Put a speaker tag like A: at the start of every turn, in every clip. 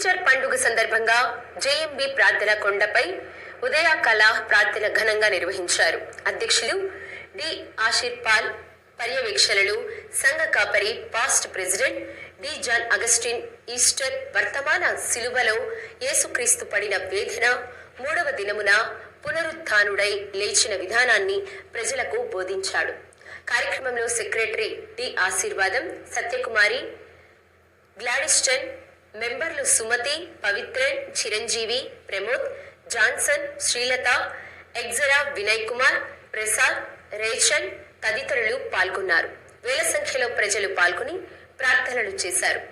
A: Easter పండుగ సందర్భంగా JMB ప్రార్థన కొండపై ఉదయకాల ప్రార్థన ఘనంగా నిర్వహించారు. అధ్యక్షులు డి ఆషిర్పాల్, పర్యవేక్షణలు సంఘ కాపరి past president D John Augustine Easter వర్తమాన సిలువలో యేసుక్రీస్తు పడిన వేదన, 3వ దినమున పునరుత్థానుడై లేచిన విధానాన్ని ప్రజలకు బోధించాడు. కార్యక్రమంలో సెక్రటరీ డి ఆశీర్వాదం, సత్యకుమారి, గ్లాడిస్టన్, మెంబర్లు సుమతి, పవిత్రన్, చిరంజీవి, ప్రమోద్, జాన్సన్, శ్రీలత, ఎగ్జరా, వినయ్ కుమార్, ప్రసాద్, రేచన్ తదితరులు పాల్గొన్నారు. వేల సంఖ్యలో ప్రజలు పాల్గొని ప్రార్థనలు చేశారు.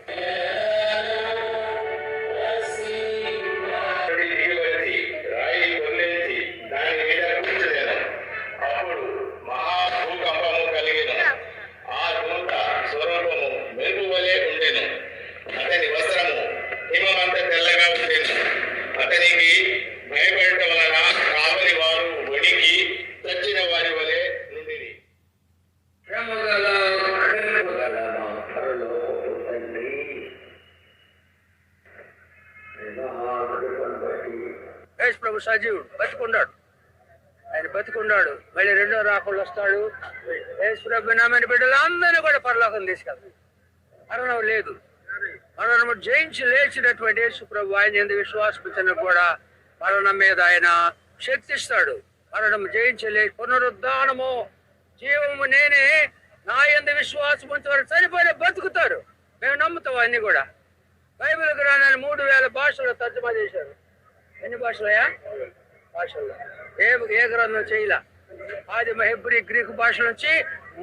B: అతనికి భయపడటం వలన రావని వారు వణికి చచ్చిన వారి వలె నుండిరి.
C: ప్రభు సజీవుడు బతికున్నాడు, ఆయన బతికున్నాడు. మళ్ళీ రెండో రాకుండా వస్తాడు. యేసు ప్రభు నామని బిడ్డలందరినీ కూడా పరలోకం తీసుకెళ్తాడు. మరణం లేదు. మరణము జయించి లేచినటువంటి యేసు ప్రభు ఆయన ఎందుకు విశ్వాసపరిచిన కూడా మరణం మీద ఆయన శక్తిస్తాడు. మరణం జయించి లేచి పునరుద్ధానము జీవము నేనే, నా యందు విశ్వాసం ఉంచేవారు చనిపోయిన బతుకుతారు. మేము నమ్ముతాం. అన్ని కూడా బైబిల్ గ్రంథాన్ని 3000 భాషల్లో తర్జుమా చేశారు. ఎన్ని భాషలయా? భాషల్లో ఏ గ్రంథం చేయలే. ఆది హెబ్రీ గ్రీకు భాష నుంచి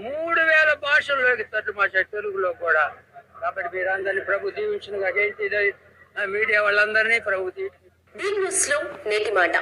C: 3000 భాషల్లోకి తర్జుమా చేశారు, తెలుగులో కూడా. కాబట్టి మీరందరినీ ప్రభు దీవించిన మీడియా వాళ్ళందరినీ ప్రభు
A: న్యూస్ లో నేటి మాట.